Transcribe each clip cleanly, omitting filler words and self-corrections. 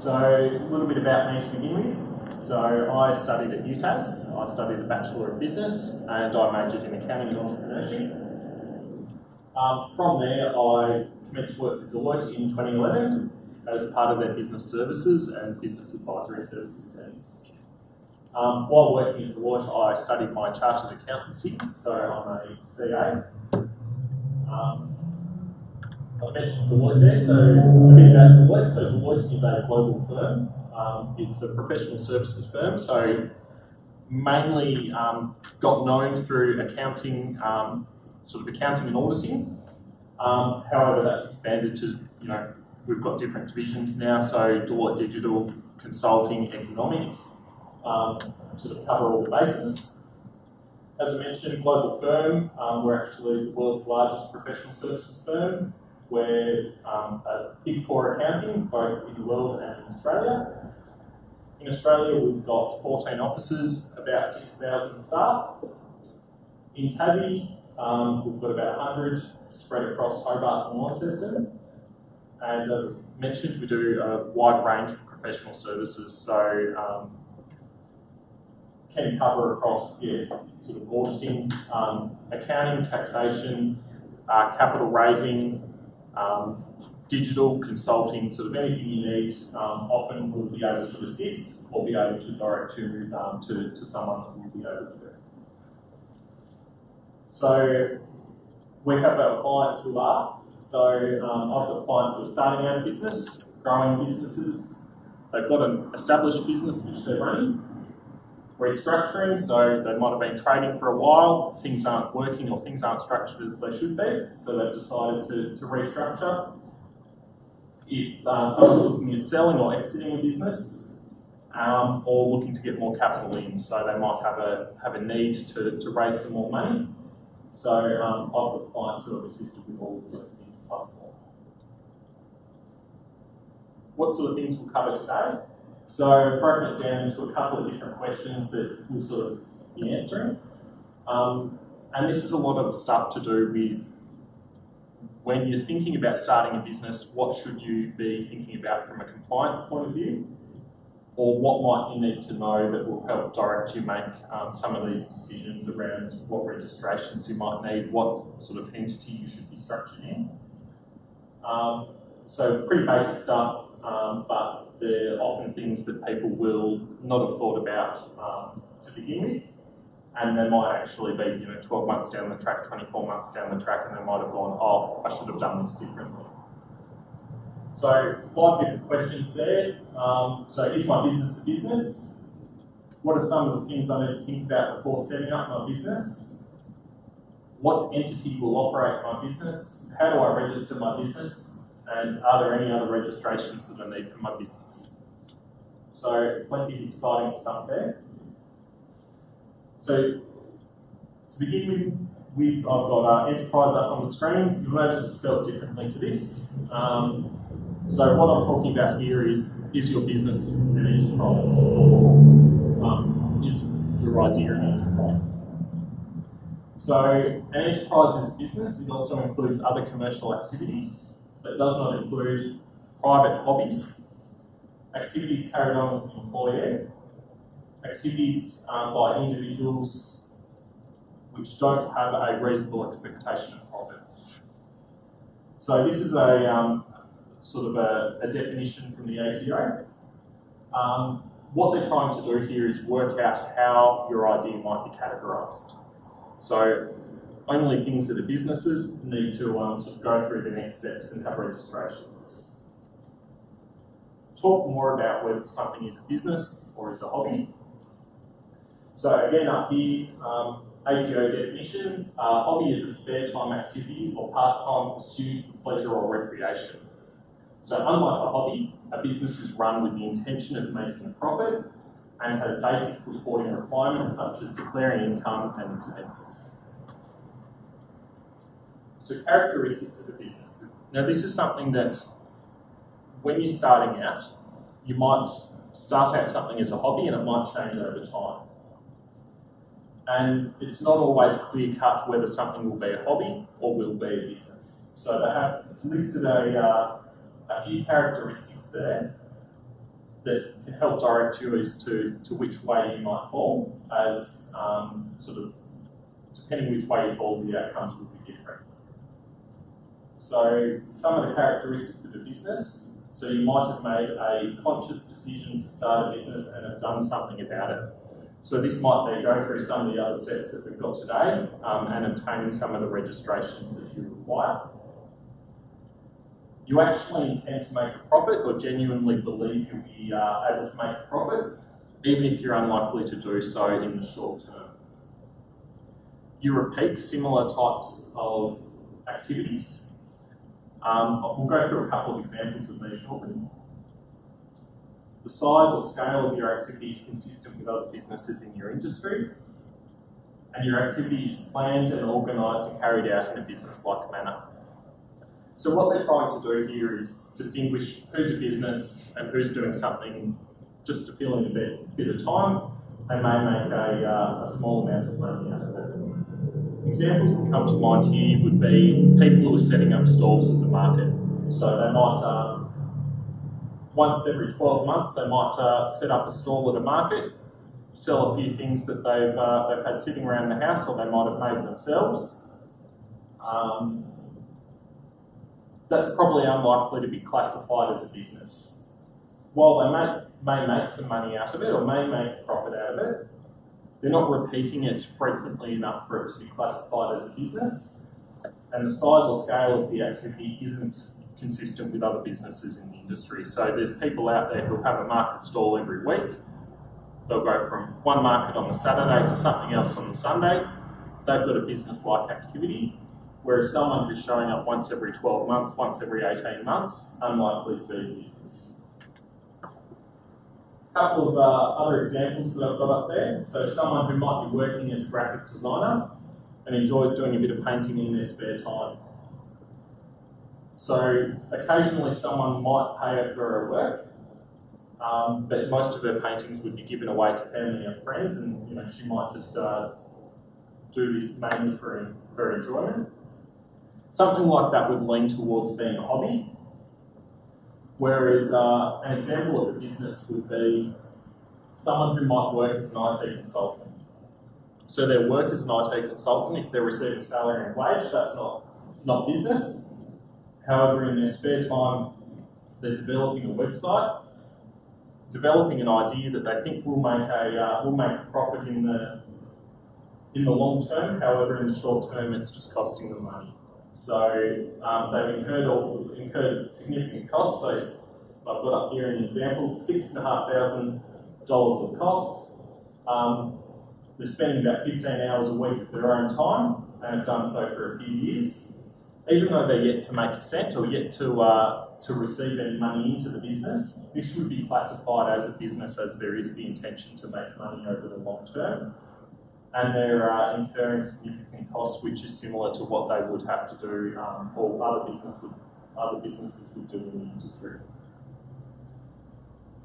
So a little bit about me to begin with. So I studied at UTAS. I studied a Bachelor of Business and I majored in Accounting and Entrepreneurship. From there I commenced work with Deloitte in 2011 as part of their business services and business advisory services teams. While working at Deloitte, I studied my chartered accountancy, so I'm a CA. I mentioned Deloitte there, so a bit about Deloitte. So Deloitte is a global firm. It's a professional services firm, so mainly got known through accounting, sort of accounting and auditing. However, that's expanded to, we've got different divisions now, so Deloitte Digital, Consulting, Economics, sort of cover all the bases. As I mentioned, global firm, we're actually the world's largest professional services firm. We're a Big Four accounting, both in the world and in Australia. In Australia, we've got 14 offices, about 6,000 staff. In Tassie, we've got about 100 spread across Hobart and Launceston. And as I mentioned, we do a wide range of professional services, so can cover across sort of auditing, accounting, taxation, capital raising, digital, consulting, sort of anything you need. Often we'll be able to assist or be able to direct you to someone that will be able to do. So we have our clients who are. So I've got clients who are starting out a business, growing businesses. They've got an established business which they're running. Restructuring, so they might have been trading for a while, things aren't working or things aren't structured as they should be, so they've decided to restructure. If someone's looking at selling or exiting a business, or looking to get more capital in, so they might have a need to raise some more money. So I've got clients who have assisted with all of those things plus more. What sort of things we'll cover today? So I've broken it down into a couple of different questions that we'll sort of be answering. And this is a lot of stuff to do with when you're thinking about starting a business, what should you be thinking about from a compliance point of view? Or what might you need to know that will help direct you make some of these decisions around what registrations you might need, what sort of entity you should be structured in. So pretty basic stuff, but they're often things that people will not have thought about to begin with, and they might actually be 12 months down the track, 24 months down the track, and they might have gone, oh, I should have done this differently. So 5 different questions there. So is my business a business? What are some of the things I need to think about before setting up my business? What entity will operate my business? How do I register my business? And are there any other registrations that I need for my business? So plenty of exciting stuff there. So to begin with I've got Enterprize up on the screen. You'll notice it's spelled differently to this. So what I'm talking about here is your business an enterprise? Is your idea an enterprise? So an enterprise is a business. It also includes other commercial activities. That does not include private hobbies, activities carried on as an employee, activities by individuals which don't have a reasonable expectation of profit. So this is a sort of a definition from the ATO. What they're trying to do here is work out how your idea might be categorised. So only things that are businesses need to sort of go through the next steps and have registrations. Talk more about whether something is a business or is a hobby. So again up here, ATO definition, hobby is a spare time activity or pastime pursued for pleasure or recreation. So unlike a hobby, a business is run with the intention of making a profit and has basic reporting requirements such as declaring income and expenses. So characteristics of a business. Now this is something that when you're starting out, you might start out something as a hobby and it might change over time. And it's not always clear cut whether something will be a hobby or will be a business. So they have listed a few characteristics there. that can help direct you as to which way you might fall, as sort of depending which way you fall, the outcomes will be different. So some of the characteristics of a business. So you might have made a conscious decision to start a business and have done something about it. So this might be go through some of the other steps that we've got today and obtaining some of the registrations that you require. You actually intend to make a profit or genuinely believe you'll be able to make a profit, even if you're unlikely to do so in the short term. You repeat similar types of activities. We'll go through a couple of examples of these shortly. The size or scale of your activity is consistent with other businesses in your industry, and your activity is planned and organised and carried out in a business-like manner. So what they're trying to do here is distinguish who's a business and who's doing something just to fill in a bit of time and may make a small amount of money out of it. Examples that come to mind here would be people who are setting up stalls at the market. So they might, once every 12 months, they might set up a stall at a market, sell a few things that they've had sitting around the house or they might have made themselves. That's probably unlikely to be classified as a business. While they may make some money out of it or may make a profit out of it, they're not repeating it frequently enough for it to be classified as a business, and the size or scale of the activity isn't consistent with other businesses in the industry. So there's people out there who have a market stall every week. They'll go from one market on the Saturday to something else on the Sunday. They've got a business-like activity, whereas someone who's showing up once every 12 months, once every 18 months, unlikely to be a business. A couple of other examples that I've got up there. So someone who might be working as a graphic designer and enjoys doing a bit of painting in their spare time. So occasionally someone might pay her for her work, but most of her paintings would be given away to family and friends, and she might just do this mainly for her enjoyment. Something like that would lean towards being a hobby. Whereas an example of a business would be someone who might work as an IT consultant. So their work as an IT consultant, if they're receiving salary and wage, that's not business. However, in their spare time, they're developing a website, developing an idea that they think will make a profit in the long term. However, in the short term, it's just costing them money. So they've incurred significant costs. So I've got up here an example: $6,500 of costs. They're spending about 15 hours a week of their own time and have done so for a few years. Even though they're yet to make a cent or yet to receive any money into the business, this would be classified as a business as there is the intention to make money over the long term. And they're incurring significant costs, which is similar to what they would have to do, or other businesses would do in the industry.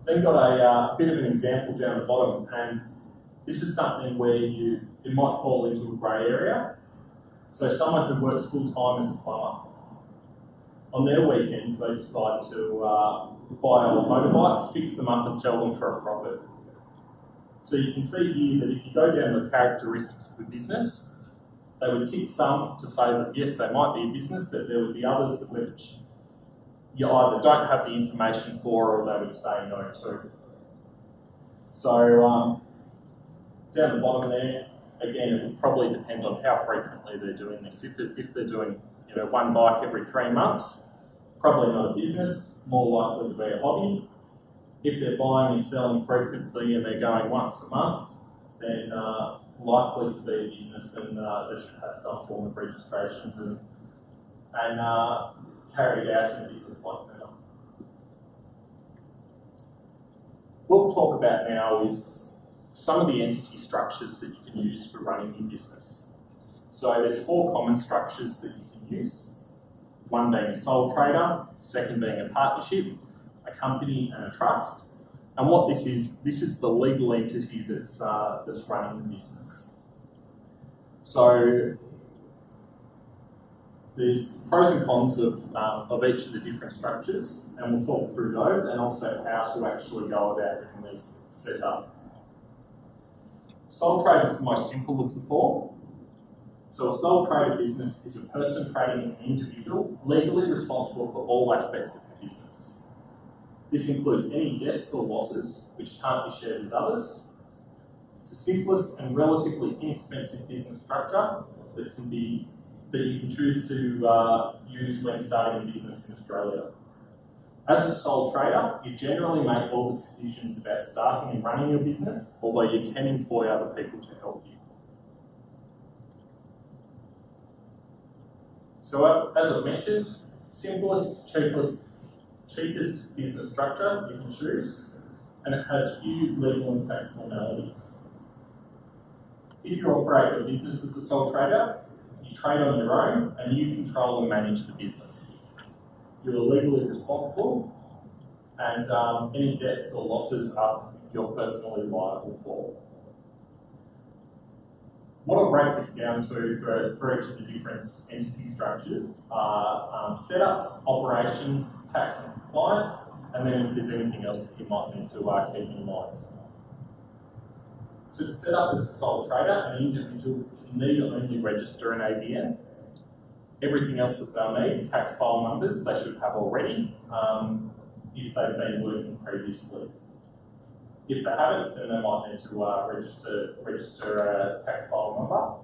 Then got a bit of an example down the bottom, and this is something where it might fall into a grey area. So someone who works full time as a plumber. On their weekends, they decide to buy old motorbikes, fix them up, and sell them for a profit. So you can see here that if you go down the characteristics of the business, they would tick some to say that yes, they might be a business, but there would be others that which you either don't have the information for or they would say no to. So down the bottom there, again, it would probably depend on how frequently they're doing this. If they're doing one bike every 3 months, probably not a business, more likely to be a hobby. If they're buying and selling frequently and they're going once a month, then likely to be a business, and they should have some form of registrations and carry it out in a business like that. What we'll talk about now is some of the entity structures that you can use for running your business. So there's 4 common structures that you can use. One being a sole trader, second being a partnership, a company and a trust. And what this is the legal entity that's running the business. So there's pros and cons of each of the different structures, and we'll talk through those and also how to actually go about getting these set up. Sole trade is the most simple of the four. So a sole trader business is a person trading as an individual, legally responsible for all aspects of the business. This includes any debts or losses which can't be shared with others. It's the simplest and relatively inexpensive business structure that you can choose to use when starting a business in Australia. As a sole trader, you generally make all the decisions about starting and running your business, although you can employ other people to help you. So as I mentioned, simplest, cheapest business structure you can choose, and it has few legal and tax formalities. If you operate a business as a sole trader, you trade on your own and you control and manage the business. You're legally responsible, and any debts or losses you're personally liable for. What I'll break this down to for each of the different entity structures are setups, operations, tax and compliance, and then if there's anything else that you might need to keep in mind. So to set up as a sole trader, an individual can need only register an ABN. Everything else that they'll need, tax file numbers, they should have already if they've been working previously. If they haven't, then they might need to register a tax file number.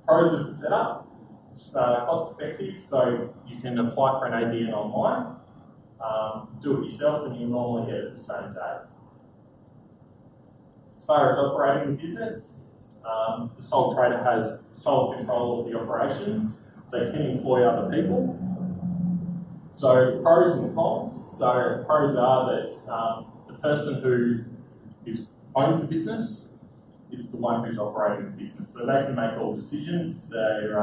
Pros of the setup: it's cost effective, so you can apply for an ABN online, do it yourself, and you'll normally get it the same day. As far as operating the business, the sole trader has sole control of the operations. They can employ other people. So pros and cons. So pros are that the person who owns the business is the one who's operating the business. So they can make all decisions. They're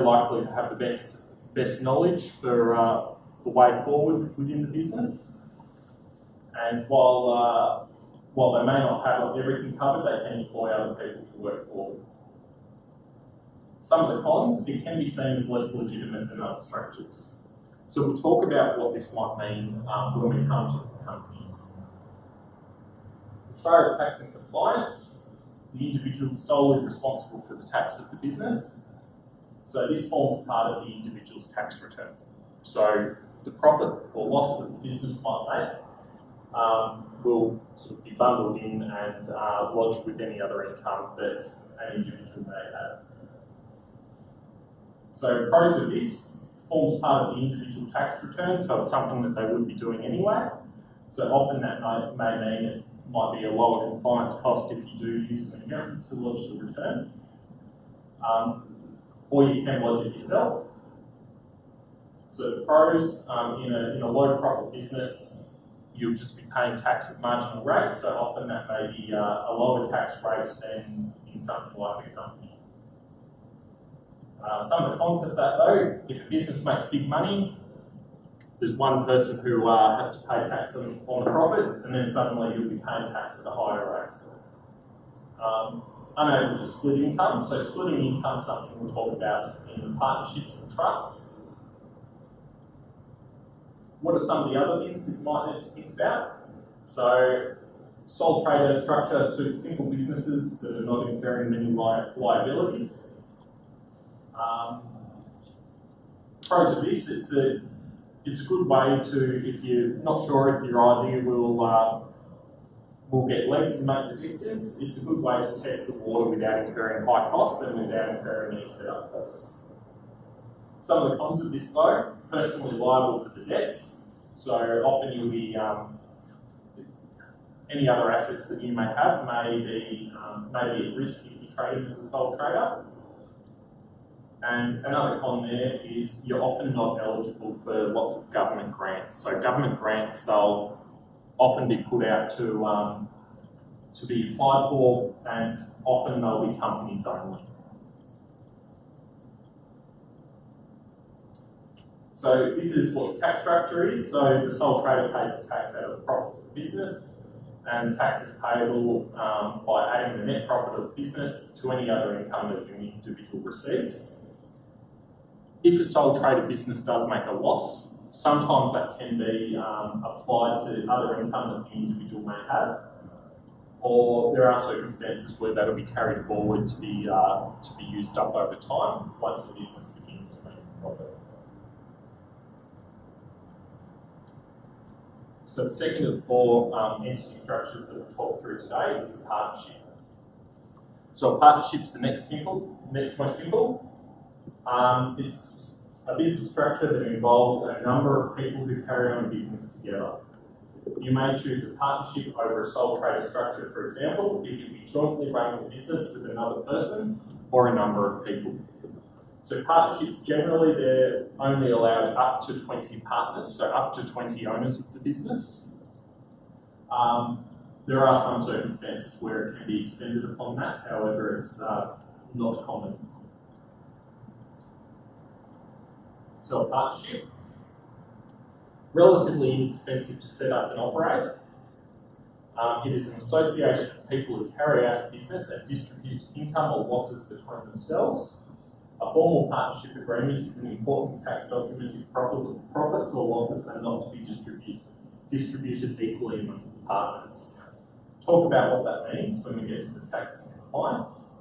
likely to have the best knowledge for the way forward within the business. And while they may not have everything covered, they can employ other people to work for them. Some of the cons: it can be seen as less legitimate than other structures. So we'll talk about what this might mean when we come to companies. As far as tax and compliance, the individual is solely responsible for the tax of the business. So this forms part of the individual's tax return. So the profit or loss that the business might make will sort of be bundled in and lodged with any other income that an individual may have. So pros of this: forms part of the individual tax return, so it's something that they would be doing anyway. So often that may mean it might be a lower compliance cost if you do use an accountant to lodge the return. Or you can lodge it yourself. So the pros: in a low profit business, you'll just be paying tax at marginal rates, so often that may be a lower tax rate than in something like a company. Some of the cons of that though: if a business makes big money, there's one person who has to pay tax on the profit, and then suddenly you'll be paying tax at a higher rate. Unable to split income. So splitting income is something we'll talk about in partnerships and trusts. What are some of the other things that you might need to think about? So sole trader structure suits simple businesses that are not incurring many liabilities. Pros of this: it's a good way to, if you're not sure if your idea will get legs and make the distance, it's a good way to test the water without incurring high costs and without incurring any setup costs. Some of the cons of this though: personally liable for the debts. So often you'll be, any other assets that you may have may be at risk if you're trading as a sole trader. And another con there is you're often not eligible for lots of government grants. So government grants, they'll often be put out to be applied for, and often they'll be companies only. So this is what the tax structure is. So the sole trader pays the tax out of the profits of the business. and tax is payable by adding the net profit of the business to any other income that an individual receives. If a sole trader business does make a loss, sometimes that can be applied to other income that the individual may have, or there are circumstances where that will be carried forward to be used up over time once the business begins to make a profit. So the second of the four entity structures that we'll talk through today is the partnership. So a partnership is the next most simple. It's a business structure that involves a number of people who carry on a business together. You may choose a partnership over a sole trader structure, for example, if you'll be jointly running the business with another person or a number of people. So partnerships, generally, they're only allowed up to 20 partners, so up to 20 owners of the business. There are some circumstances where it can be extended upon that, however, it's not common. So a partnership, relatively inexpensive to set up and operate. It is an association of people who carry out a business and distribute income or losses between themselves. A formal partnership agreement is an important tax document if profits or losses are not to be distributed equally among partners. Talk about what that means when we get to the tax and compliance.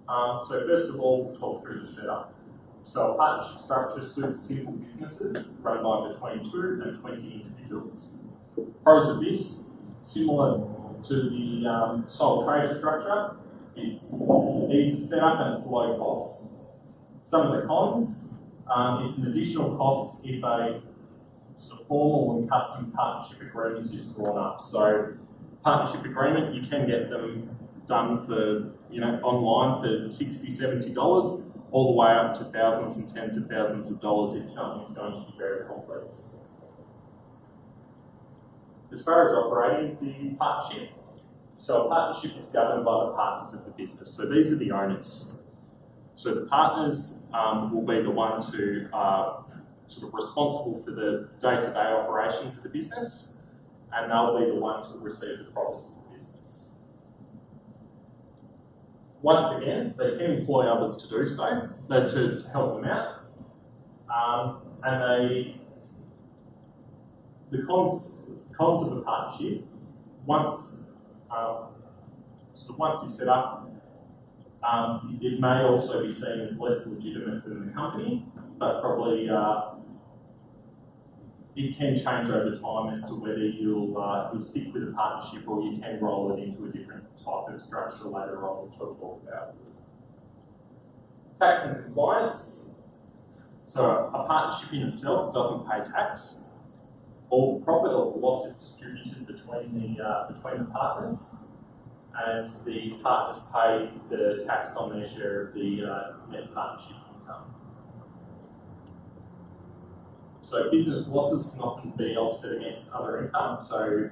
So first of all, we'll talk through the setup. So a partnership structure suits simple businesses run by between 2 and 20 individuals. Pros of this, similar to the sole trader structure, it's easy to set up and it's low cost. Some of the cons, it's an additional cost if a sort of formal and custom partnership agreement is drawn up. So partnership agreement, you can get them done for, online for $60, $70, all the way up to thousands and tens of thousands of dollars if something's going to be very complex. As far as operating the partnership, so a partnership is governed by the partners of the business. So these are the owners. So the partners will be the ones who are sort of responsible for the day-to-day operations of the business, and they'll be the ones who receive the profits of the business. Once again, they can employ others to do so, to help them out, and the cons of the partnership, once you set up, it may also be seen as less legitimate than the company, but probably it can change over time as to whether you'll stick with a partnership or you can roll it into a different type of structure later on, which I'll talk about. Tax and compliance. So a partnership in itself doesn't pay tax. All profit or loss is distributed between the partners, and the partners pay the tax on their share of the net partnership income. So business losses can often be offset against other income. So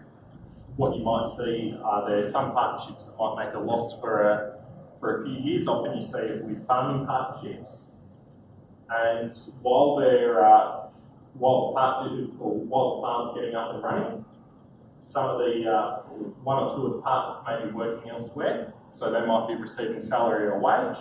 what you might see are there some partnerships that might make a loss for a few years. Often you see it with farming partnerships, and while the farm's getting up and running, some of the one or two of the partners may be working elsewhere, so they might be receiving salary or wage,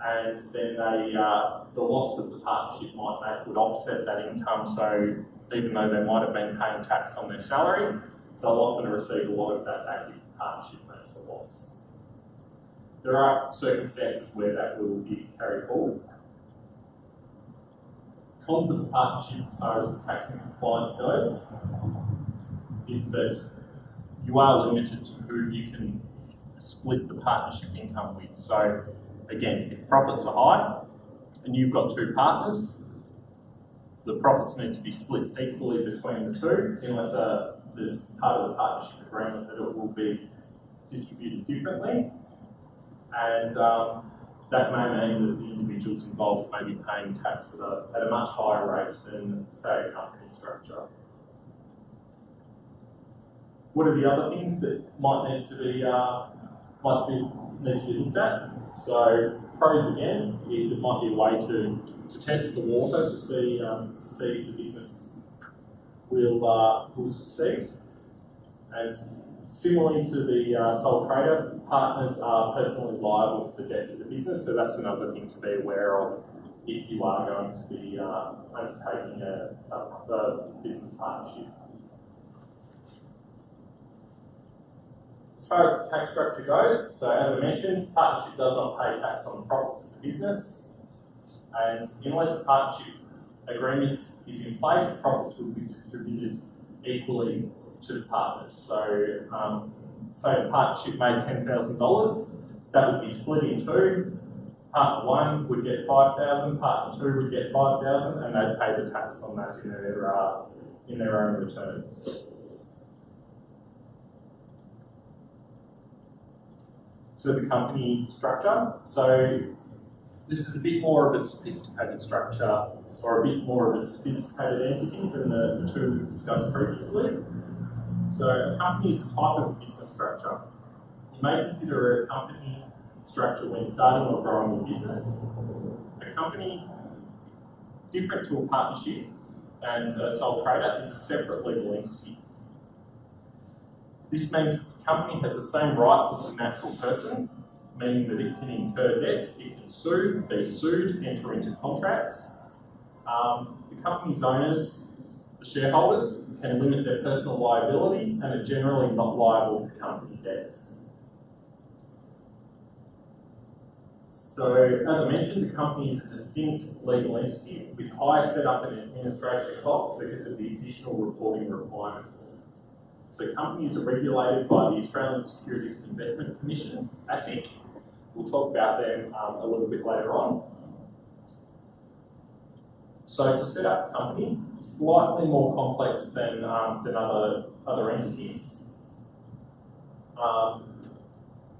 and then the loss that the partnership might make would offset that income. So even though they might have been paying tax on their salary, they'll often receive a lot of that back if the partnership makes a loss. There are circumstances where that will be carried forward. Cons of the partnership as far as the tax and compliance goes is that you are limited to who you can split the partnership income with. So again, if profits are high and you've got two partners, the profits need to be split equally between the two, unless there's part of the partnership agreement that it will be distributed differently. And that may mean that the individuals involved may be paying tax at a much higher rate than, say, a company structure. What are the other things that might need to be looked at? So pros again is it might be a way to test the water to see if the business will succeed. And similarly to the sole trader, partners are personally liable for the debts of the business, so that's another thing to be aware of if you are going to be undertaking a business partnership. As far as the tax structure goes, so as I mentioned, partnership does not pay tax on the profits of the business, and unless the partnership agreement is in place, profits will be distributed equally to the partners. So, say the partnership made $10,000, that would be split in two. Partner 1 would get $5,000, partner 2 would get $5,000, and they'd pay the tax on that in their own returns. So the company structure. So this is a bit more of a sophisticated structure, or a bit more of a sophisticated entity than the two we discussed previously. So a company is a type of business structure. You may consider a company structure when starting or growing a business. A company, different to a partnership and a sole trader, is a separate legal entity. This means the company has the same rights as a natural person, meaning that it can incur debt, it can sue, be sued, enter into contracts. The company's owners, the shareholders, can limit their personal liability and are generally not liable for company debts. So, as I mentioned, the company is a distinct legal entity with higher setup and administration costs because of the additional reporting requirements. So companies are regulated by the Australian Securities and Investment Commission, ASIC. We'll talk about them a little bit later on. So to set up a company, slightly more complex than other entities.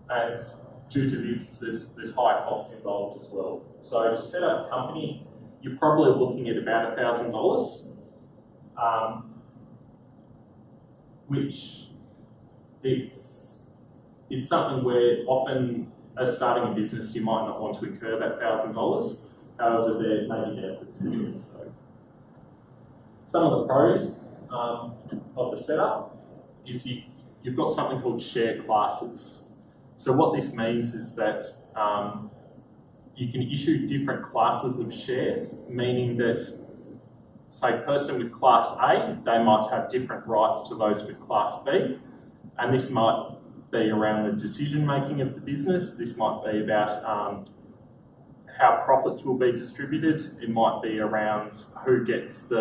And due to this, there's high costs involved as well. So to set up a company, you're probably looking at about $1,000, which it's something where often as starting a business you might not want to incur that $1,000. However, there may be benefits in doing so. Some of the pros of the setup is you've got something called share classes. So what this means is that you can issue different classes of shares, meaning that, say, person with Class A, they might have different rights to those with Class B, and this might be around the decision-making of the business. This might be about how profits will be distributed. It might be around who gets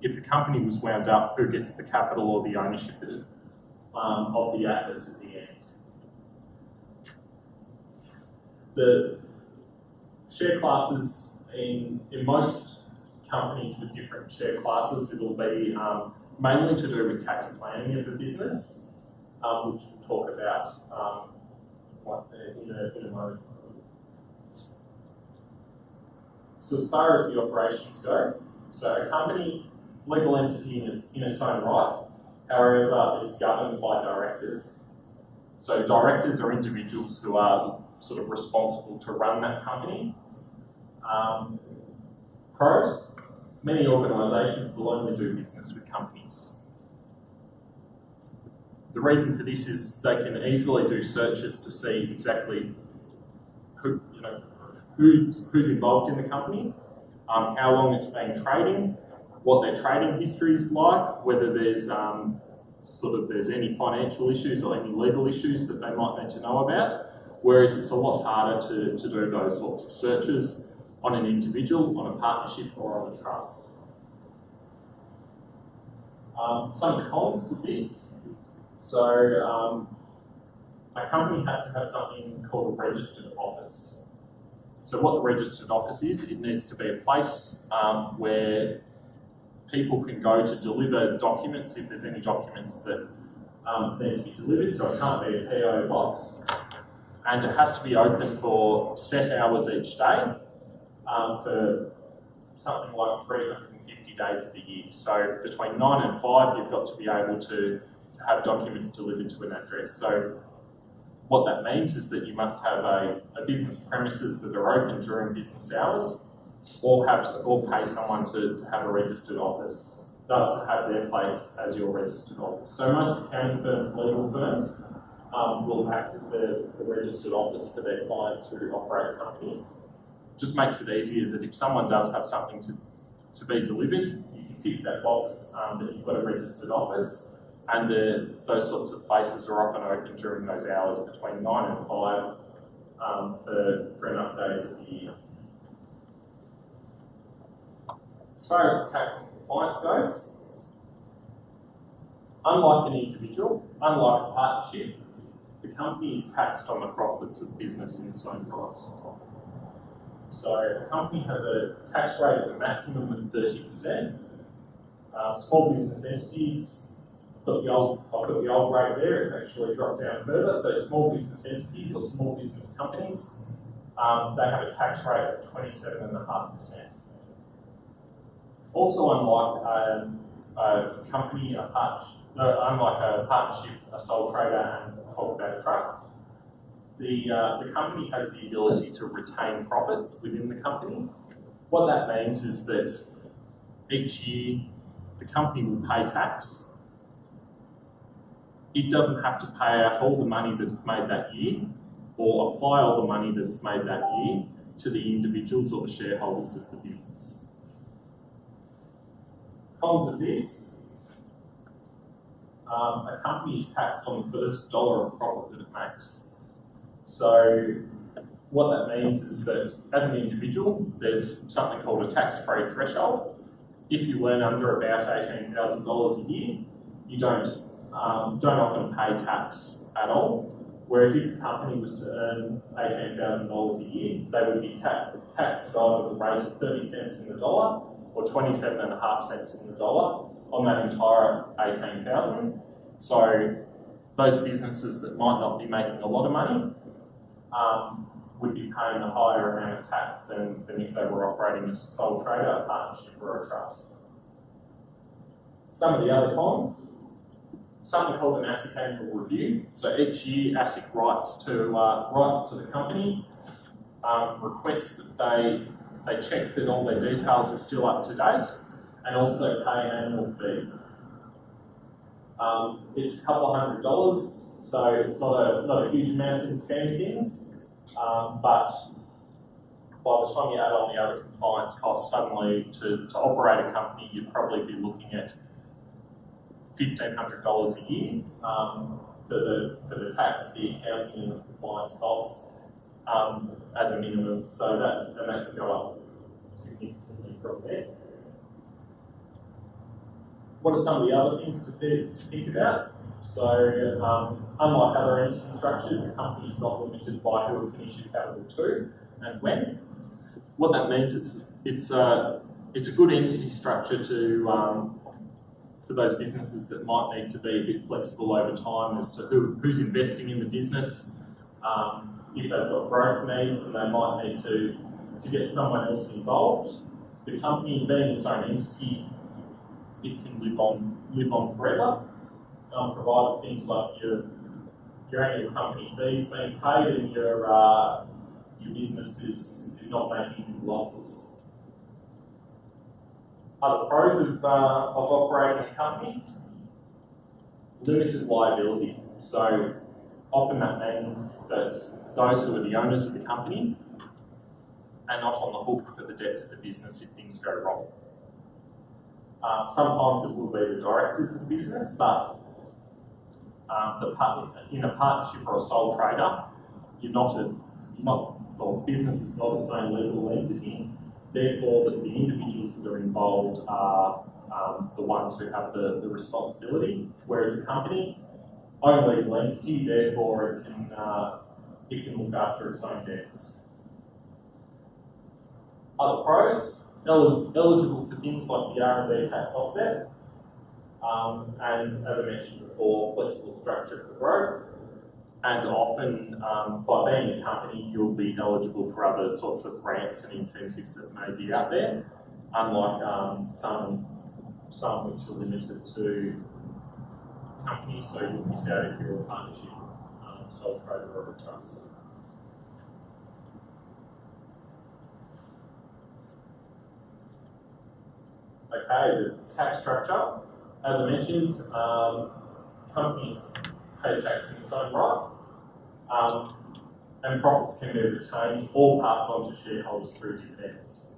if the company was wound up, who gets the capital or the ownership of the assets at the end. The share classes in most companies with different share classes, it'll be mainly to do with tax planning of the business, which we'll talk about in a moment. So as far as the operations go, so a company, legal entity in its own right, however, is governed by directors. So directors are individuals who are sort of responsible to run that company. Pros, many organisations will only do business with companies. The reason for this is they can easily do searches to see exactly who's involved in the company, how long it's been trading, what their trading history is like, whether there's there's any financial issues or any legal issues that they might need to know about. Whereas it's a lot harder to do those sorts of searches on an individual, on a partnership, or on a trust. Some cons of this. So a company has to have something called a registered office. So what the registered office is, it needs to be a place where people can go to deliver documents if there's any documents that need to be delivered. So it can't be a PO box. And it has to be open for set hours each day for something like 350 days of the year. So between 9 and 5, you've got to be able to have documents delivered to an address. So what that means is that you must have a business premises that are open during business hours, or pay someone to have a registered office to have their place as your registered office. So most accounting firms, legal firms, will act as the registered office for their clients who operate companies. Just makes it easier that if someone does have something to be delivered, you can tick that box that you've got a registered office, and those sorts of places are often open during those hours between 9 and 5 for enough days of the year. As far as the tax and compliance goes, unlike an individual, unlike a partnership, the company is taxed on the profits of business in its own right. So a company has a tax rate of a maximum of 30%. Small business entities, I've got the old rate there, it's actually dropped down further. So small business entities or small business companies, they have a tax rate of 27.5%. Also, unlike a company, unlike a partnership, a sole trader, and talk about a trust, the company has the ability to retain profits within the company. What that means is that each year the company will pay tax. It doesn't have to pay out all the money that it's made that year or apply all the money that it's made that year to the individuals or the shareholders of the business. Cons of this, a company is taxed on the first dollar of profit that it makes. So what that means is that as an individual, there's something called a tax-free threshold. If you earn under about $18,000 a year, you don't often pay tax at all. Whereas if the company was to earn $18,000 a year, they would be taxed at either the rate of 30 cents in the dollar or 27.5 cents in the dollar on that entire $18,000. So those businesses that might not be making a lot of money would be paying a higher amount of tax than if they were operating as a sole trader, a partnership, or a trust. Some of the other cons, something called an ASIC annual review. So each year ASIC writes to the company, requests that they check that all their details are still up to date, and also pay an annual fee. It's a couple of $100, so it's not a huge amount in the scheme of things, but by the time you add on the other compliance costs, suddenly to operate a company, you'd probably be looking at $1,500 a year for the tax, the accounting, and the compliance costs as a minimum. So that can go up significantly from there. What are some of the other things to think about? So, unlike other entity structures, the company is not limited by who it can issue capital to and when. What that means is it's a good entity structure for those businesses that might need to be a bit flexible over time as to who's investing in the business. If they've got growth needs and they might need to get someone else involved. The company, being its own entity, it can live on forever, provided things like your annual company fees being paid and your business is not making losses. Other pros of operating a company, limited liability. So often that means that those who are the owners of the company are not on the hook for the debts of the business if things go wrong. Sometimes it will be the directors of the business, but in a partnership or a sole trader, the business is not its own legal entity. Therefore, the individuals that are involved are the ones who have the responsibility. Whereas a company, own legal entity, therefore it can look after its own debts. Other pros, eligible for things like the R&D tax offset, and as I mentioned before, flexible structure for growth, and often by being a company you'll be eligible for other sorts of grants and incentives that may be out there, unlike some which are limited to companies, so you'll miss out if you're a partnership, sole trader or a trust. Okay, the tax structure. As I mentioned, companies pay tax in its own right, and profits can be retained or passed on to shareholders through dividends.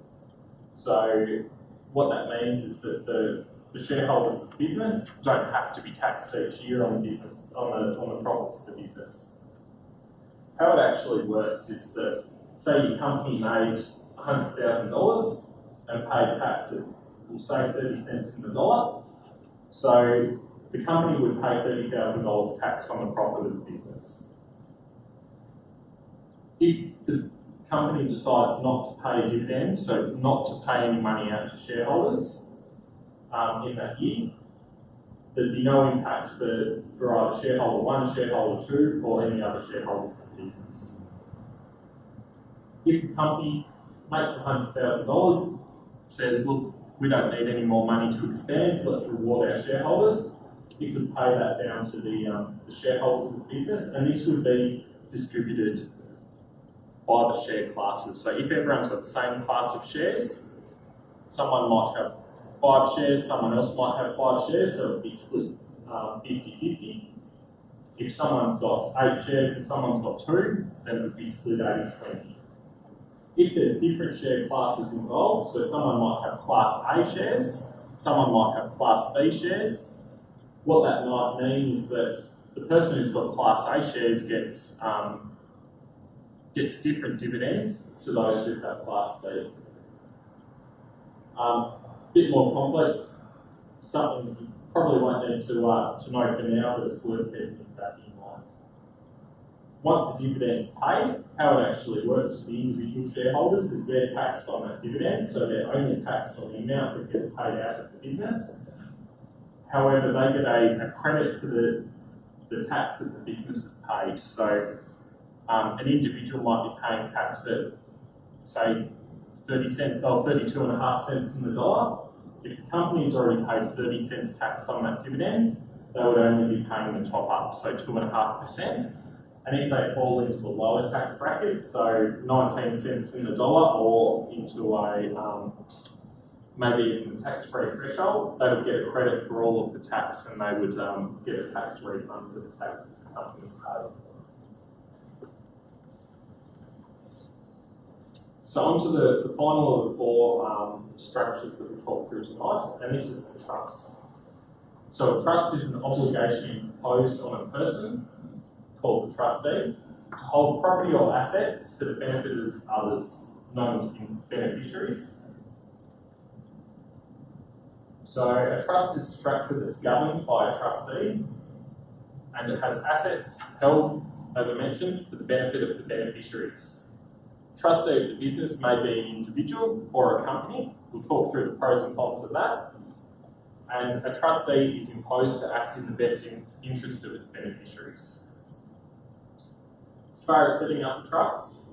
So what that means is that the shareholders of the business don't have to be taxed each year on the business on the profits of the business. How it actually works is that, say your company made $100,000 and paid tax at, we'll say 30 cents in the dollar. So the company would pay $30,000 tax on the profit of the business. If the company decides not to pay a dividend, so not to pay any money out to shareholders in that year, there'd be no impact for either shareholder 1, shareholder 2, or any other shareholders of the business. If the company makes $100,000, says, look, we don't need any more money to expand, let's reward our shareholders, you could pay that down to the shareholders of the business, and this would be distributed by the share classes. So if everyone's got the same class of shares, someone might have 5 shares, someone else might have 5 shares, so it would be split 50-50. If someone's got 8 shares and someone's got 2, then it would be split 80-20. If there's different share classes involved, so someone might have Class A shares, someone might have Class B shares, what that might mean is that the person who's got Class A shares gets different dividends to those who have Class B. Bit more complex, something you probably won't need to know for now, but it's worth keeping that in mind. Once the dividend's paid, how it actually works for the individual shareholders is they're taxed on that dividend, so they're only taxed on the amount that gets paid out of the business. However, they get a credit for the tax that the business has paid. So an individual might be paying tax at, say, 32.5 cents in the dollar. If the company's already paid 30 cents tax on that dividend, they would only be paying the top up, so 2.5%. And if they fall into a lower tax bracket, so 19 cents in the dollar or into a maybe in the tax-free threshold, they would get a credit for all of the tax and they would get a tax refund for the tax that the company's paid. So on to the final of the 4 structures that we'll talk through tonight, and this is the trust. So a trust is an obligation imposed on a person, called the trustee, to hold property or assets for the benefit of others, known as beneficiaries. So a trust is a structure that's governed by a trustee, and it has assets held, as I mentioned, for the benefit of the beneficiaries. Trustee of the business may be an individual or a company. We'll talk through the pros and cons of that. And a trustee is imposed to act in the best interest of its beneficiaries. As far as setting up a trust,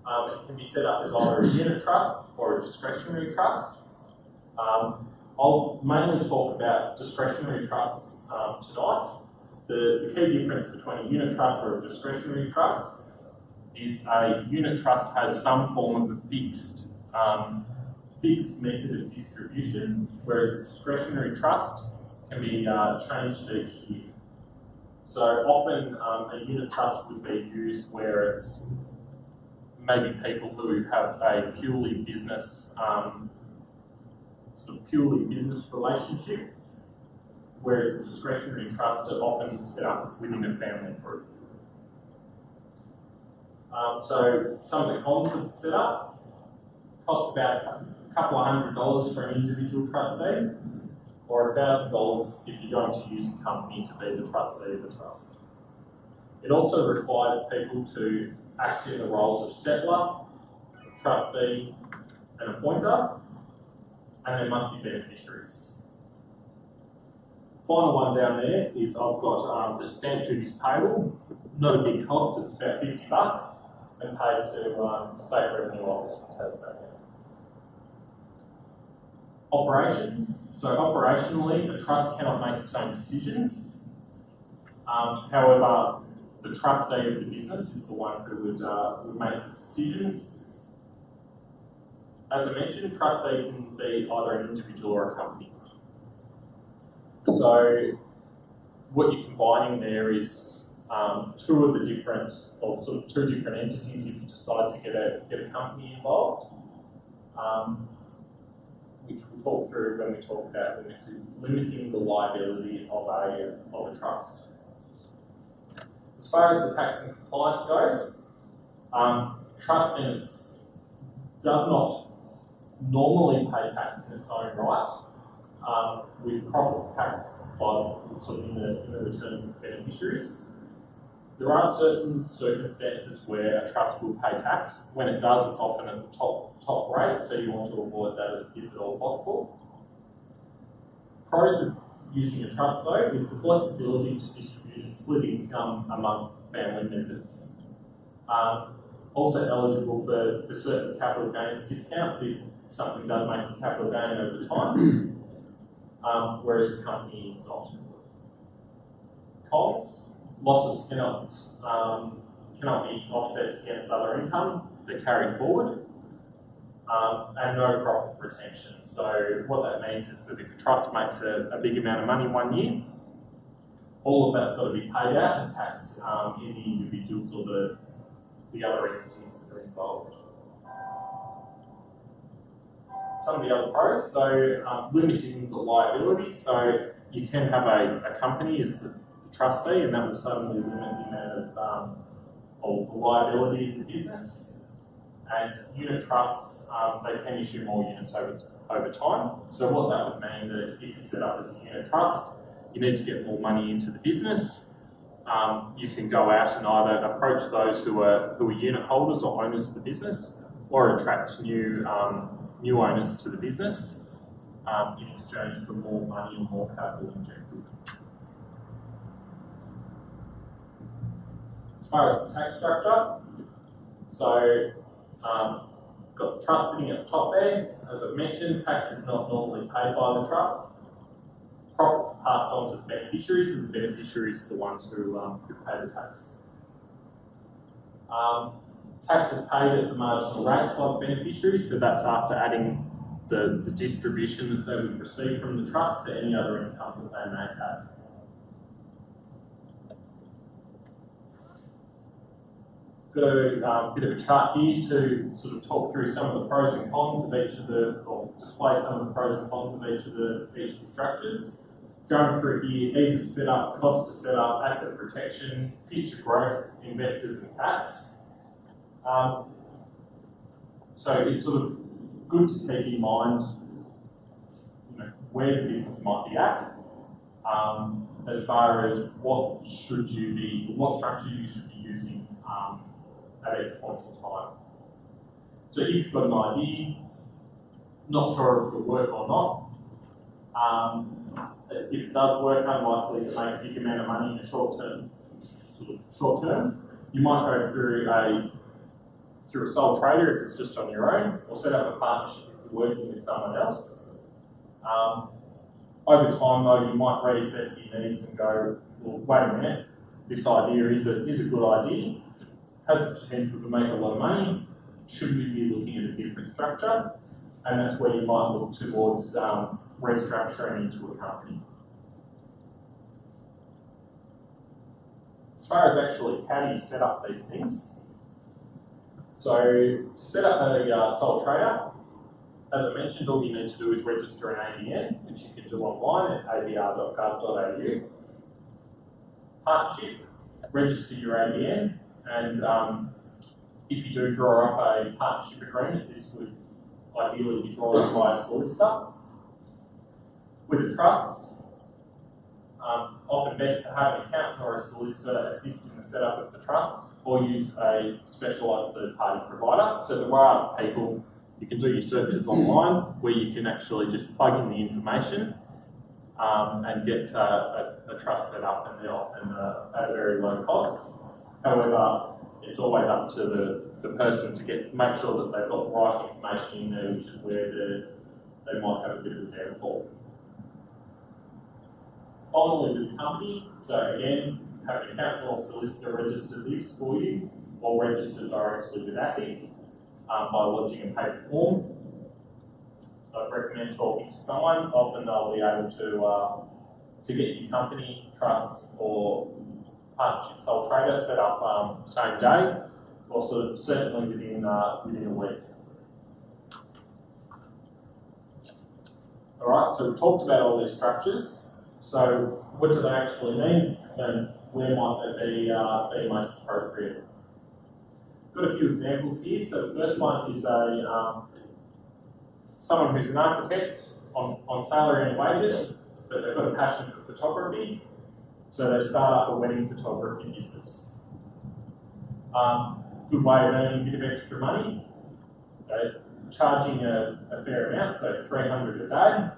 it can be set up as either a unit trust or a discretionary trust. I'll mainly talk about discretionary trusts tonight. The key difference between a unit trust or a discretionary trust is a unit trust has some form of a fixed method of distribution, whereas a discretionary trust can be changed each year. So often a unit trust would be used where it's maybe people who have a purely business relationship, whereas a discretionary trust are often set up within a family group. So some of the cons of the setup costs about a couple of $100 for an individual trustee, or $1,000 if you're going to use a company to be the trustee of the trust. It also requires people to act in the roles of settler, trustee, and appointer, and there must be beneficiaries. Final one down there is I've got the stamp duties payable, not a big cost, it's about $50 and paid to State Revenue Office in Tasmania. Operations. So operationally, the trust cannot make its own decisions. However, the trustee of the business is the one who would make the decisions. As I mentioned, trustee can be either an individual or a company. So what you're combining there is two of the different, or sort of two different entities if you decide to get a company involved, which we'll talk through when we talk about limiting the liability of a trust. As far as the tax and compliance goes, trust in does not normally pay tax in its own right, with profits taxed by sort of in the returns of beneficiaries. There are certain circumstances where a trust will pay tax. When it does, it's often at the top rate, so you want to avoid that if at all possible. Pros of using a trust, though, is the flexibility to distribute and split income among family members. Also eligible for certain capital gains discounts if something does make a capital gain over time, whereas the company is not. Cons, losses cannot be offset against other income that carry forward, and no profit retention. So what that means is that if a trust makes a big amount of money one year, all of that's got to be paid out and taxed in the individuals or the other entities that are involved. Some of the other pros, so limiting the liability. So you can have a company as the trustee, and that will suddenly limit the amount of the liability in the business. And unit trusts, they can issue more units over time. So what that would mean is if you set up as a unit trust, you need to get more money into the business. You can go out and either approach those who are unit holders or owners of the business, or attract new owners to the business in exchange for more money and more capital injected. As far as the tax structure, so got the trust sitting at the top there. As I've mentioned, tax is not normally paid by the trust. Profits are passed on to the beneficiaries, and the beneficiaries are the ones who pay the tax. Tax is paid at the marginal rates by the beneficiaries, so that's after adding the distribution that they would receive from the trust to any other income that they may have. Got a bit of a chart here to sort of talk through some of the pros and cons of each of or display some of the pros and cons of each of the structures. Going through here, ease of setup, cost to set up, asset protection, future growth, investors and tax. So it's sort of good to keep in mind, where the business might be at, as far as what structure you should be using at each point in time. So if you've got an idea, not sure if it will work or not, if it does work, unlikely to make a big amount of money in a short term, you might go through a sole trader if it's just on your own, or set up a partnership if you're working with someone else. Over time, though, you might reassess your needs and go, well, wait a minute, this idea is a good idea, has the potential to make a lot of money, should we be looking at a different structure? And that's where you might look towards restructuring into a company. As far as actually how do you set up these things? So to set up a sole trader, as I mentioned, all you need to do is register an ABN, which you can do online at abr.gov.au. Partnership, register your ABN, and if you do draw up a partnership agreement, this would ideally be drawn up by a solicitor. With a trust, often best to have an accountant or a solicitor assist in the setup of the trust, or use a specialised third-party provider. So there are people, you can do your searches online where you can actually just plug in the information and get a trust set up, and they're often at a very low cost. However, it's always up to the person to make sure that they've got the right information in there, which is where they might have a bit of a downfall. Finally, with the company, so again, have an accountant or solicitor register this for you, or register directly with ASIC by lodging a paper form. I'd recommend talking to someone. Often they'll be able to get your company, trust, or partnership sole trader set up same day, or sort of certainly within a week. All right, so we've talked about all these structures. So what do they actually mean, and where might they be most appropriate? Got a few examples here. So the first one is someone who's an architect on salary and wages, but they've got a passion for photography, so they start up a wedding photography business. Good way of earning a bit of extra money. They're charging a fair amount, so $300 a day,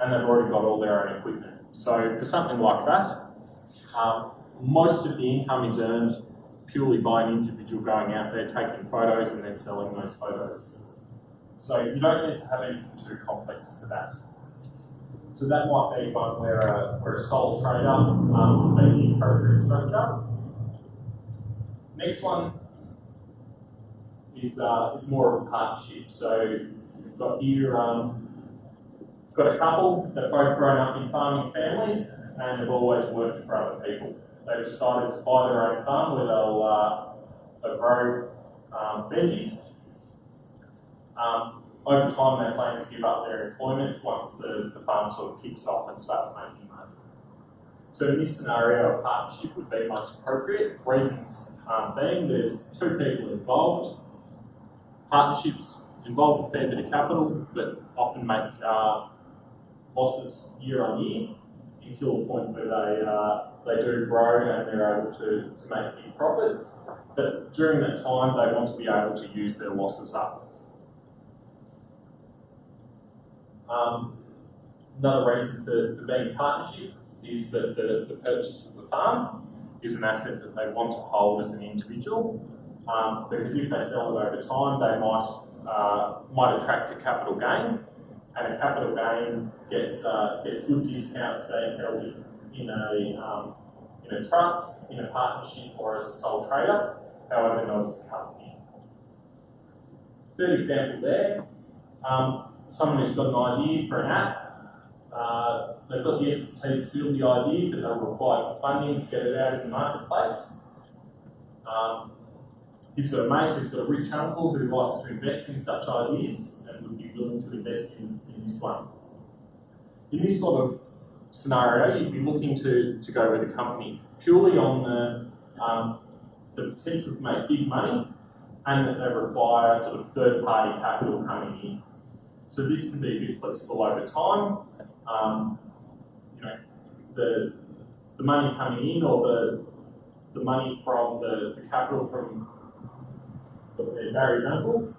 and they've already got all their own equipment. So for something like that, most of the income is earned purely by an individual going out there, taking photos and then selling those photos. So you don't need to have anything too complex for that. So that might be one where a sole trader would be the appropriate structure. Next one is more of a partnership. So you've got here, got a couple that both grown up in farming families and have always worked for other people. They've decided to buy their own farm where they'll grow veggies. Over time, they plan to give up their employment once the farm sort of kicks off and starts making money. So in this scenario, a partnership would be most appropriate. Reasons being there's two people involved. Partnerships involve a fair bit of capital, but often make losses year on year until the point where they do grow and they're able to make big profits. But during that time, they want to be able to use their losses up. Another reason for being a partnership is that the purchase of the farm is an asset that they want to hold as an individual, because if they sell it over time, they might attract a capital gain, and a capital gain gets good discounts being held in a trust, in a partnership, or as a sole trader, however not as a company. Third example there. Someone who's got an idea for an app, they've got the expertise to build the idea, but they'll require funding to get it out in the marketplace. He's got a mate who's got a rich uncle who likes to invest in such ideas and would be willing to invest in this one. In this sort of scenario, you'd be looking to go with a company purely on the potential to make big money and that they require sort of third-party capital coming in. So this can be a bit flexible over time. The money coming in or the money from the capital from Barry's uncle,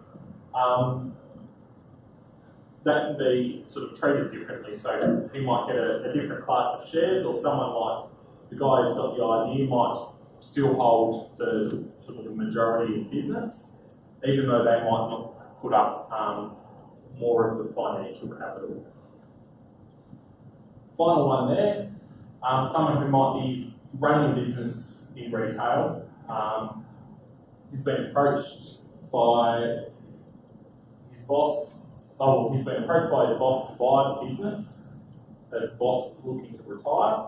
that can be sort of treated differently. So he might get a different class of shares, or someone like the guy who's got the idea might still hold the sort of the majority of business, even though they might not put up more of the financial capital. Final one there, someone who might be running a business in retail. He's been approached by his boss. He's been approached by his boss to buy the business as the boss is looking to retire.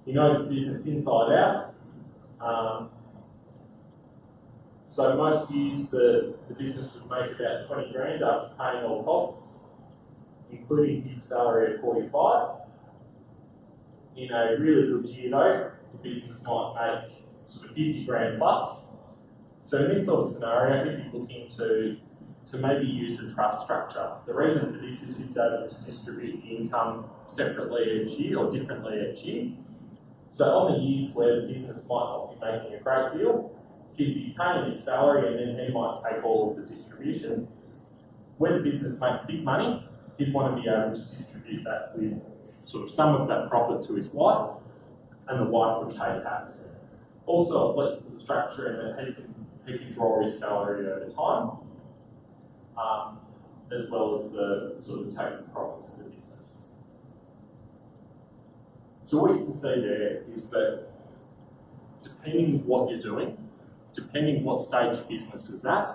He knows the business inside out. So most years the business would make about 20 grand after paying all costs, including his salary of 45. In a really good year though, the business might make sort of 50 grand plus. So in this sort of scenario, he'd be looking to maybe use a trust structure. The reason for this is he's able to distribute the income separately each year or differently each year. So on the years where the business might not be making a great deal, he'd be paying his salary and then he might take all of the distribution. When the business makes big money, he'd want to be able to distribute that with sort of some of that profit to his wife, and the wife would pay tax. Also a flexible structure in that he can draw his salary over time, as well as the sort of take the profits of the business. So what you can see there is that depending what you're doing, depending what stage your business is at,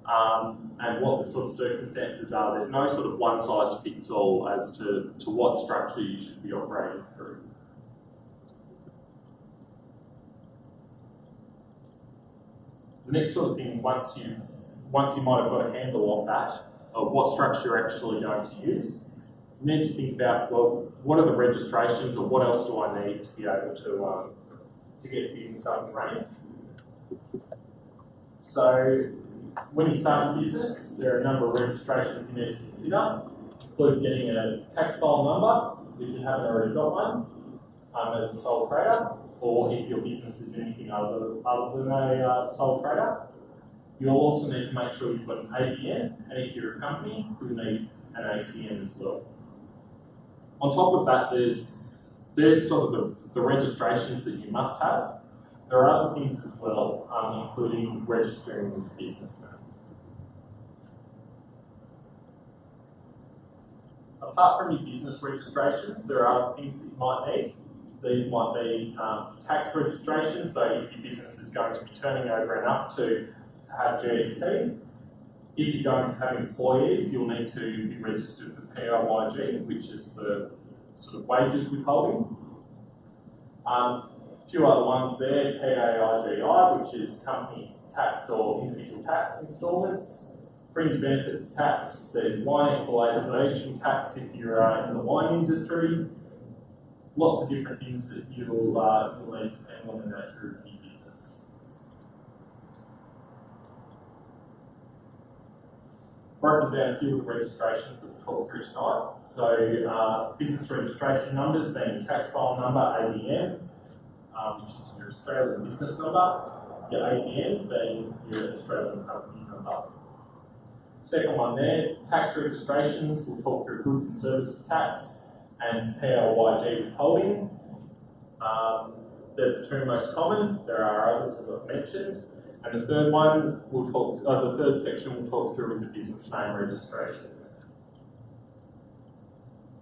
and what the sort of circumstances are. There's no sort of one size fits all as to what structure you should be operating through. The next sort of thing, once you might have got a handle of that, of what structure you're actually going to use, you need to think about, well, what are the registrations or what else do I need to be able to get business up and running? So when you start your business, there are a number of registrations you need to consider, including getting a tax file number if you haven't already got one as a sole trader, or if your business is anything other than a sole trader. You'll also need to make sure you've got an ABN, and if you're a company, you'll need an ACN as well. On top of that, there's sort of the registrations that you must have. There are other things as well, including registering with the business name. Apart from your business registrations, there are other things that you might need. These might be tax registrations, so if your business is going to be turning over enough to have GST. If you're going to have employees, you'll need to be registered for PAYG, which is the sort of wages withholding. A few other ones there, PAYGI, which is company tax or individual tax instalments. Fringe benefits tax, there's wine equalisation tax if you're in the wine industry. Lots of different things that you'll need depending on the nature of your business. Broken down a few of the registrations that we'll talk through tonight. So business registration numbers being tax file number, ABN, which is your Australian business number, your ACN being your Australian company number. Second one there, tax registrations, we'll talk through goods and services tax and PAYG withholding. They're the two most common. There are others that I've mentioned. And the third one, the third section we'll talk through is a business name registration.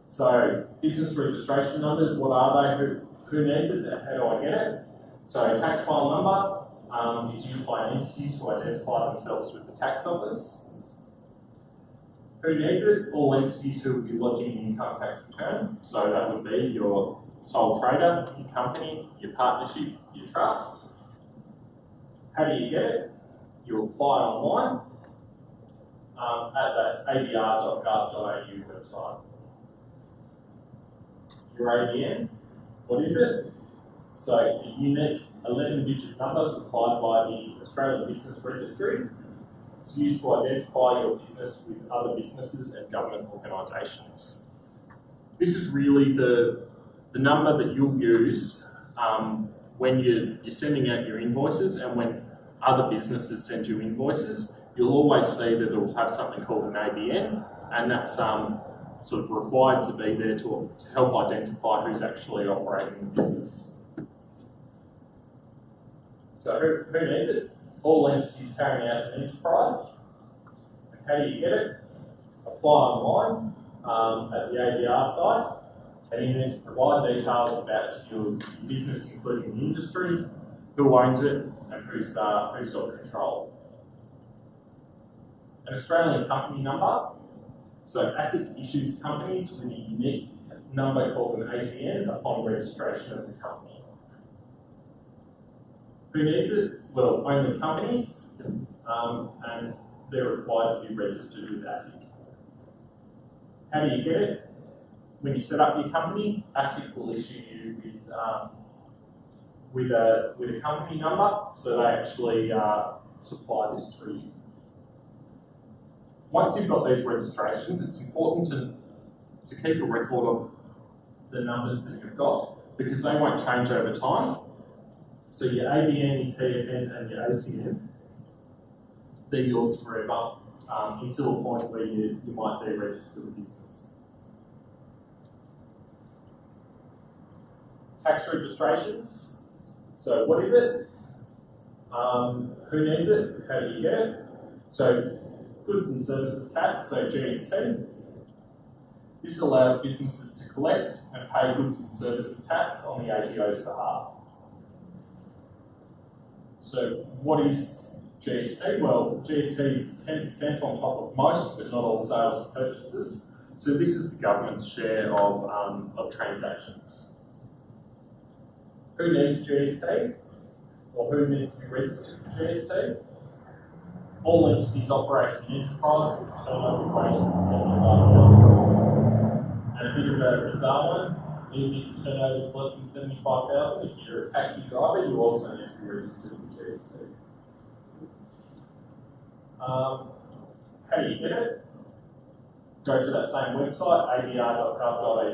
So, business registration numbers, what are they? Who needs it? How do I get it? So, tax file number is used by entities to identify themselves with the tax office. Who needs it? All entities who will be lodging an income tax return. So, that would be your sole trader, your company, your partnership, your trust. How do you get it? You apply online at that abr.gov.au website. Your ABN, what is it? So it's a unique 11-digit number supplied by the Australian Business Registry. It's used to identify your business with other businesses and government organisations. This is really the number that you'll use when you're sending out your invoices, and when other businesses send you invoices, you'll always see that it will have something called an ABN, and that's sort of required to be there to help identify who's actually operating the business. So who needs it? All entities carrying out an enterprise. And how do you get it? Apply online at the ABR site. And you need to provide details about your business, including the industry, who owns it, and who's got control. An Australian company number. So ASIC issues companies with a unique number called an ACN upon registration of the company. Who needs it? Well, only companies, and they're required to be registered with ASIC. How do you get it? When you set up your company, ASIC will issue you with a company number, so they actually supply this to you. Once you've got these registrations, it's important to keep a record of the numbers that you've got, because they won't change over time. So your ABN, your TFN, and your ACN, they're yours forever until a point where you might deregister the business. Tax registrations. So what is it? Who needs it? How do you get it? So goods and services tax, so GST. This allows businesses to collect and pay goods and services tax on the ATO's behalf. So what is GST? Well, GST is 10% on top of most, but not all sales and purchases. So this is the government's share of transactions. Who needs GST? Or who needs to be registered for GST? All entities operating in enterprise with a turnover greater than 75,000. And a bit of a bizarre one, even if your turnover is less than 75,000, if you're a taxi driver, you also need to be registered for GST. How do you get it? Go to that same website, abr.gov.au,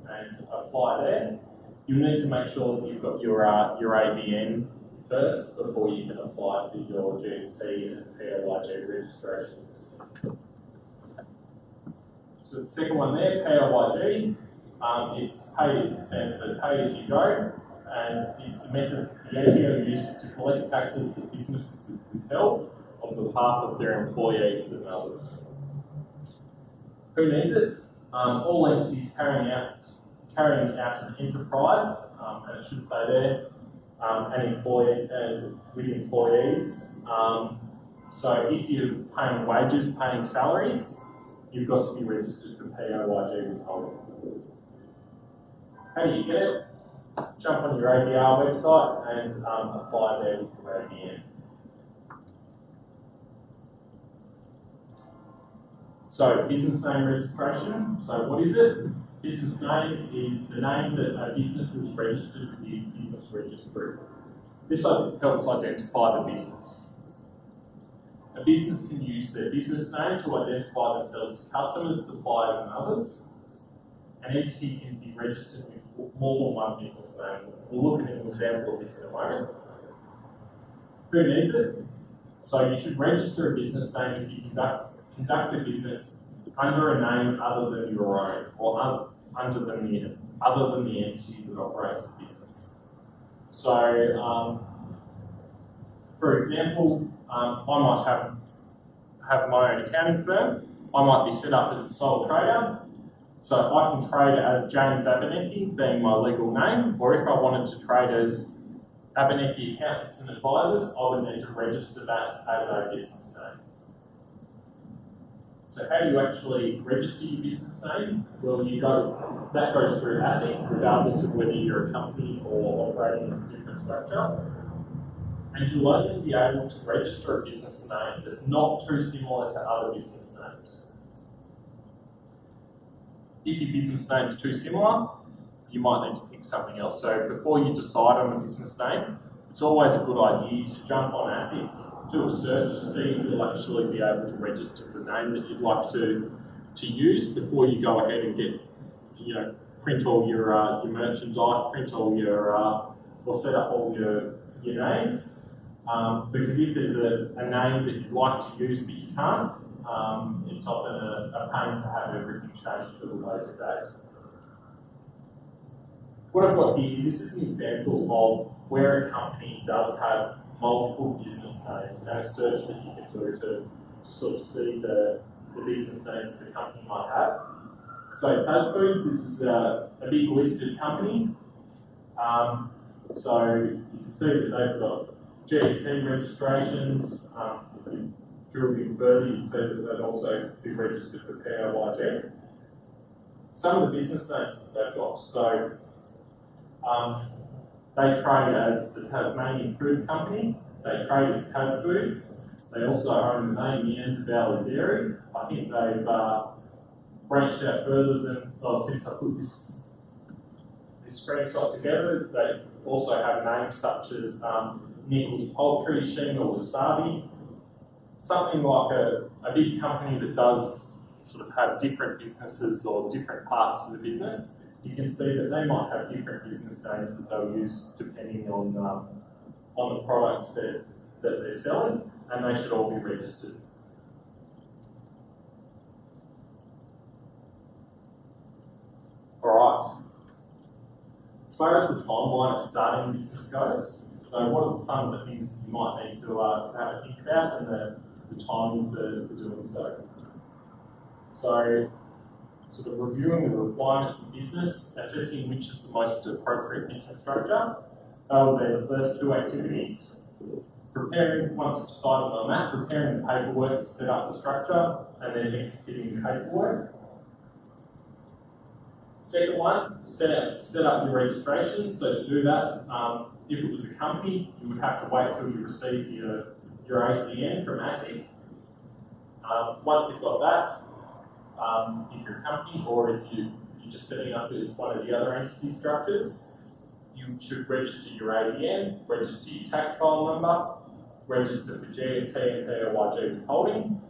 and apply there. You need to make sure that you've got your ABN first before you can apply for your GST and PAYG registrations. So the second one there, PAYG, it stands for pay as you go, and it's the method the ATO uses to collect taxes that businesses have withheld on behalf of their employees and others. Who needs it? All entities carrying out an enterprise, and it should say there, an employee with employees. So if you're paying wages, paying salaries, you've got to be registered for PAYG withholding. How do you get it? Jump on your ABR website and apply there with your ABN. So business name registration. So what is it? Business name is the name that a business is registered with the business registry. This helps identify the business. A business can use their business name to identify themselves to customers, suppliers and others. An entity can be registered with more than one business name. We'll look at an example of this in a moment. Who needs it? So you should register a business name if you conduct a business under a name other than your own, or other than the entity that operates the business. So, for example, I might have my own accounting firm. I might be set up as a sole trader. So I can trade as James Abernathy, being my legal name, or if I wanted to trade as Abernathy Accountants and Advisors, I would need to register that as a business name. So how do you actually register your business name? Well, that goes through ASIC, regardless of whether you're a company or operating as a different structure. And you'll only be able to register a business name that's not too similar to other business names. If your business name is too similar, you might need to pick something else. So before you decide on a business name, it's always a good idea to jump on ASIC, do a search, see if you'll actually be able to register the name that you'd like to use before you go ahead and get, print all your merchandise, print all your, or set up all your names. Because if there's a name that you'd like to use but you can't, it's often a pain to have everything changed to a later date. What I've got here, this is an example of where a company does have multiple business names and a search that you can do to sort of see the business names the company might have. So Tasfoods, this is a big listed company. So you can see that they've got GST registrations. If you drill a bit further, you can see that they'd also be registered for PAYG. Some of the business names that they've got. So they trade as the Tasmanian Food Company. They trade as Tasfoods. They also own the main Neanderthal Dairy. I think they've branched out further than, since I put this screenshot together. They also have names such as Nichols Poultry, Sheen or Wasabi. Something like a big company that does sort of have different businesses or different parts to the business. You can see that they might have different business names that they'll use depending on the products that they're selling, and they should all be registered. All right. As far as the timeline of starting a business goes, so what are some of the things that you might need to have a think about and the timing for doing so? So, sort of reviewing the requirements of the business, assessing which is the most appropriate business structure. That will be the first two activities. Once you've decided on that, preparing the paperwork to set up the structure and then executing the paperwork. Second one, set up your registration. So to do that, if it was a company, you would have to wait till you receive your ACN from ASIC. Once you've got that, if you're a company or if you're just setting up as one of the other entity structures, you should register your ABN, register your tax file number, register for GST and PAYG withholding,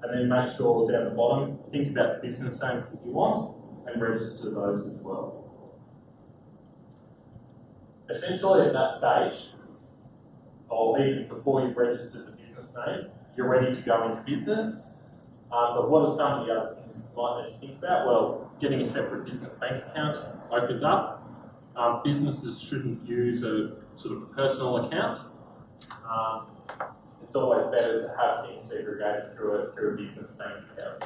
and then make sure down the bottom, think about the business names that you want and register those as well. Essentially at that stage, or even before you've registered the business name, you're ready to go into business. But what are some of the other things you might need to think about? Well, getting a separate business bank account opens up. Businesses shouldn't use a sort of personal account. It's always better to have things segregated through a business bank account.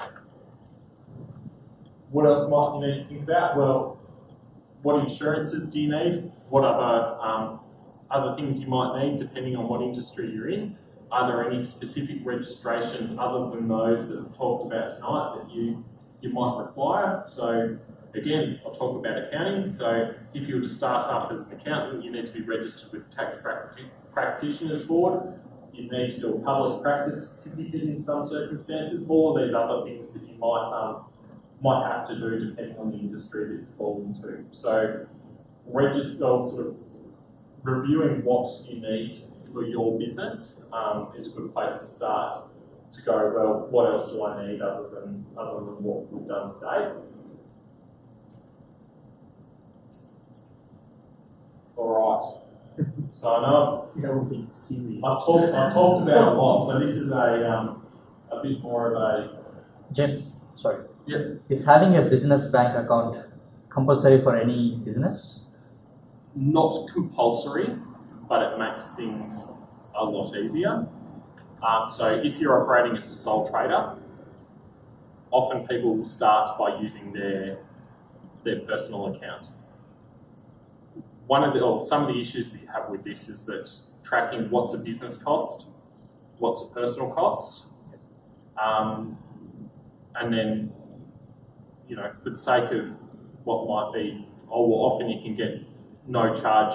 What else might you need to think about? Well, what insurances do you need? What other things you might need depending on what industry you're in? Are there any specific registrations other than those that we've talked about tonight that you might require? So again, I'll talk about accounting. So if you were to start up as an accountant, you need to be registered with the Tax Practitioners Board. You need to do a public practice certificate in some circumstances. All of these other things that you might have to do depending on the industry that you fall into. So sort of reviewing what you need for your business is a good place to start to go, well, what else do I need other than what we've done today? All right. So I know I've talked about a lot, so this is a bit more of a... James, sorry. Yep. Is having a business bank account compulsory for any business? Not compulsory, but it makes things a lot easier. So if you're operating as a sole trader, often people will start by using their personal account. Some of the issues that you have with this is that tracking what's a business cost, what's a personal cost, and then, for the sake of what might be, often you can get no charge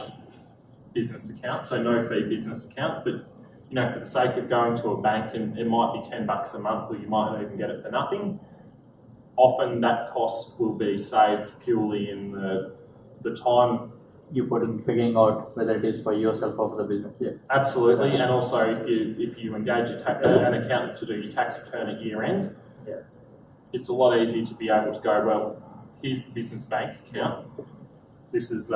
business accounts, so no fee business accounts, but for the sake of going to a bank and it might be $10 a month or you might even get it for nothing, often that cost will be saved purely in the time You put in figuring out whether it is for yourself or for the business. Yeah. Absolutely, and also if you engage an accountant to do your tax return at year end, yeah, it's a lot easier to be able to go, well, here's the business bank account. This is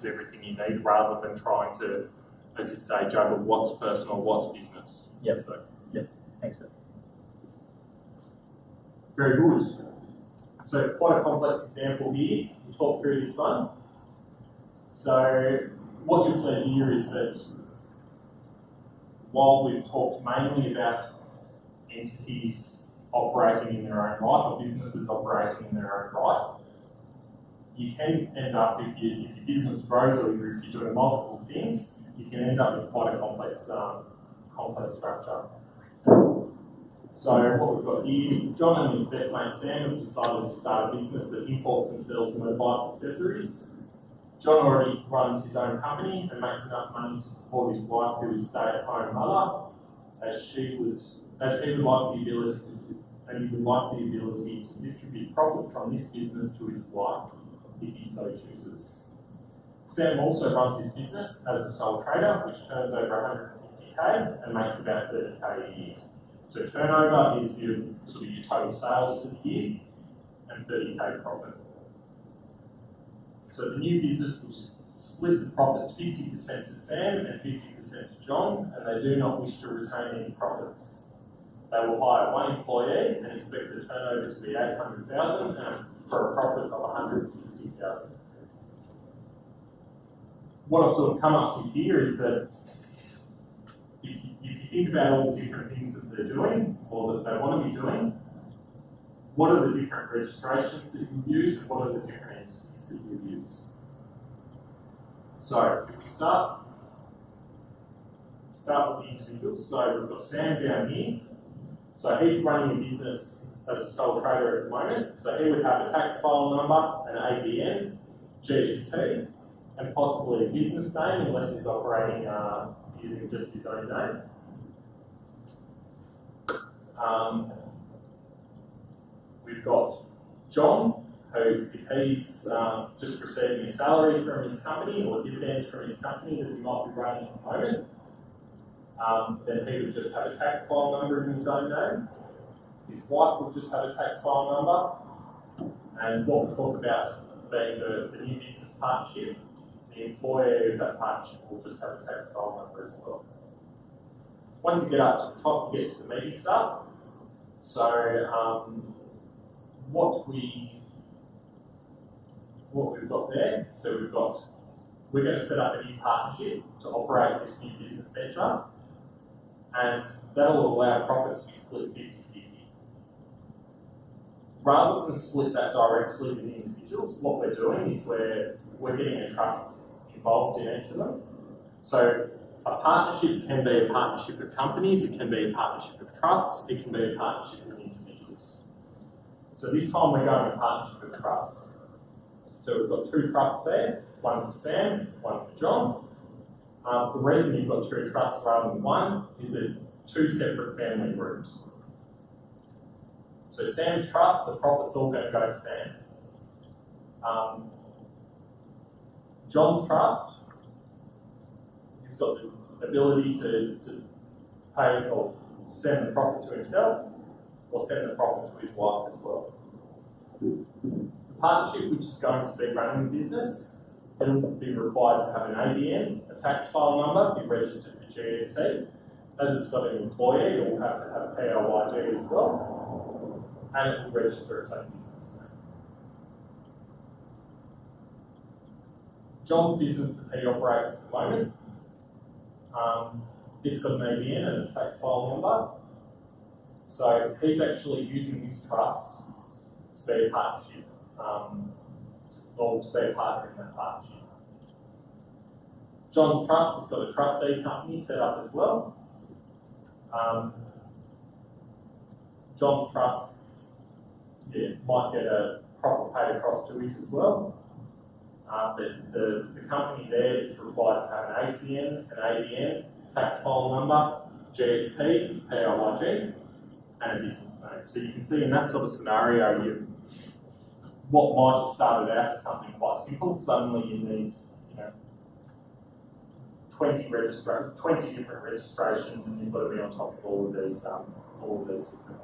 everything you need, rather than trying to, as you say, juggle what's personal, what's business. Yes. So, yeah. Thanks. Very good. So quite a complex example here. We'll talk through this one. So what you'll see here is that while we've talked mainly about entities operating in their own right, or businesses operating in their own right, you can end up, if your business grows or if you're doing multiple things, you can end up with quite a complex structure. So what we've got here, John and his best mate Sam have decided to start a business that imports and sells motorbike accessories. John already runs his own company and makes enough money to support his wife, who is a stay-at-home mother, as he would like the ability to distribute profit from this business to his wife, if he so chooses. Sam also runs his business as a sole trader, which turns over 150k and makes about 30k a year. So turnover is your total sales for the year, and 30k profit. So the new business will split the profits 50% to Sam and 50% to John, and they do not wish to retain any profits. They will hire one employee and expect the turnover to be 800,000 and for a profit of 160,000. What I've sort of come up with here is that if you think about all the different things that they're doing or that they want to be doing, what are the different registrations that you use and what are the different entities that you use? So if we start start with the individuals. So we've got Sam down here. So he's running a business as a sole trader at the moment. So he would have a tax file number, an ABN, GST, and possibly a business name, unless he's operating using just his own name. We've got John, who if he's just receiving a salary from his company or dividends from his company that he might be running at the moment, then he would just have a tax file number in his own name. His wife would just have a tax file number. And what we'll talk about being the new business partnership, the employee of that partnership will just have a tax file number as well. Once you get up to the top, you get to the meaty stuff. So what we've got there, so we're going to set up a new partnership to operate this new business venture, and that'll allow profit to be split 50-50. Rather than split that directly with the individuals, what we're doing is we're getting a trust involved in each of them. So a partnership can be a partnership of companies, it can be a partnership of trusts, it can be a partnership of individuals. So this time we're going to partnership of trusts. So we've got two trusts there, one for Sam, one for John. The reason you've got two trusts rather than one is that two separate family groups. So Sam's trust, the profit's all going to go to Sam. John's trust, he's got the ability to pay or send the profit to himself or send the profit to his wife as well. The partnership, which is going to be running the business, it'll be required to have an ABN, a tax file number, be registered for GST. As it's got an employee, it will have to have PAYG as well, and it will register its own business name. John's business that he operates at the moment, it's got an ABN and a tax file number. So he's actually using this trust to be a partnership, or to be a partner in that partnership. John's trust has got a trustee company set up as well. John's trust might get a profit paid across to it as well. But the company there is required to have an ACN, an ABN, tax file number, GST, PAYG, and a business name. So you can see in that sort of scenario, what might have started out as something quite simple, suddenly you need 20 different registrations, and you've got to be on top of all of these different